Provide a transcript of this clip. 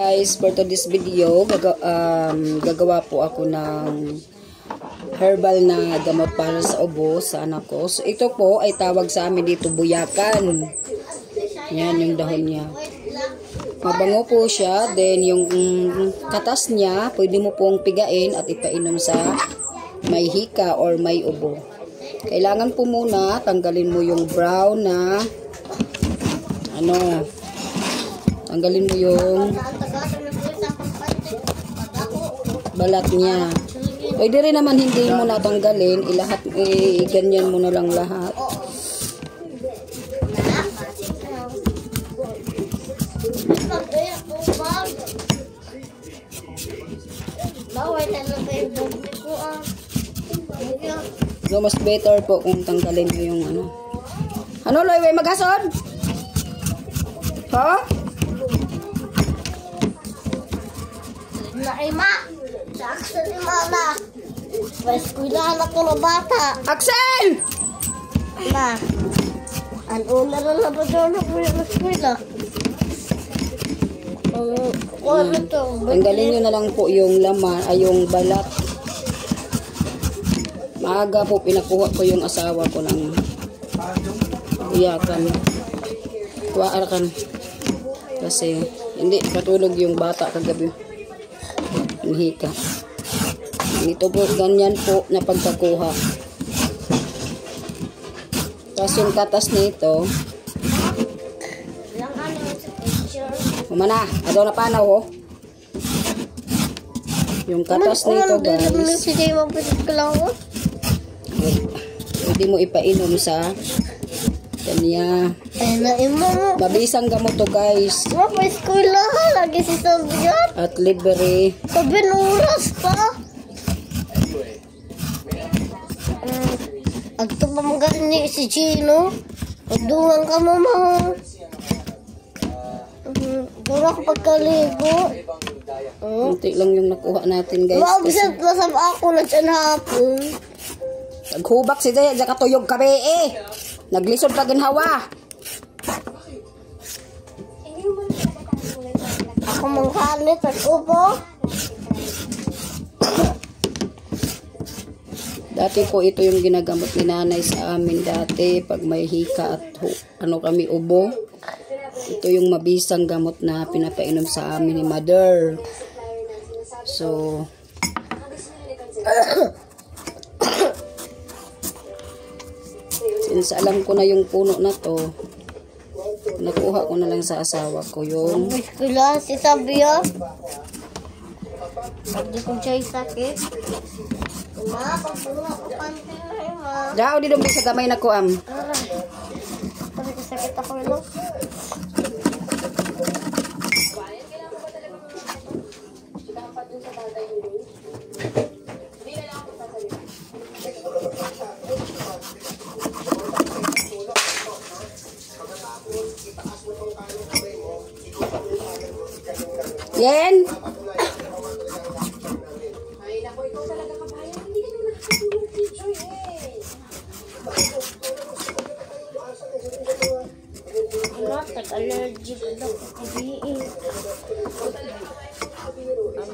guys, for today's video, gagawa po ako ng herbal na gamot para sa ubo sa anak ko. So, ito po ay tawag sa amin dito buyakan. Yan yung dahon niya. Mabango po siya. Then yung katas niya, pwede mo pong pigain at ipainom sa may hika or may ubo. Kailangan po muna tanggalin mo yung brown na tanggalin mo yung balat niya. Pwede rin naman hindi mo natanggalin, ganyan mo na lang lahat. So, mas better po kung tanggalin mo yung ano, Loy, maghasod? Ha? Naima! Sa Axel ni Mama! May eskwila na ko na bata! Axel! Na! Ano na lang ba doon na po yung eskwila? Tanggalin nyo na lang po yung laman, ay yung balat. Maaga po pinakuha ko yung asawa ko ng iyakan. Kuwaarakan. Kasi hindi patulog yung bata kagabi. Hika. Ito po, ganyan po na pagkakuha. Tapos yung katas nito, umana, adaw na panaw, oh. Yung katas nito, guys, pwede mo ipainom sa kanya. Mabisang gamot to, guys. May eskwela lagi si Sabian. At libre. 7 oras pa. Agto pa magani si Gino. Agduhan ka mo mga. Dura ko pagkaligo. Kunti lang yung nakuha natin, guys. Mabisat na sa ako na dyan hapon. Naghubak si Jaya, dyan katuyog kabe eh. Naglisod pa ginhawa. Ako mangkalit at ubo. Dati po ito yung ginagamot ni nanay sa amin dati pag may hika at kami ubo. Ito yung mabisang gamot na pinapainom sa amin ni mother. So since alam ko na yung puno na to, nakuha ko na lang sa asawa ko yung eskwela si Sabia. Hindi ko siya sakit. Ma, pagpunga ko pantin na yun, ma. Dao, di doon sa gamay na ko, Kasi sakit ako yun. Yen? Allergic daw ako diin. Ang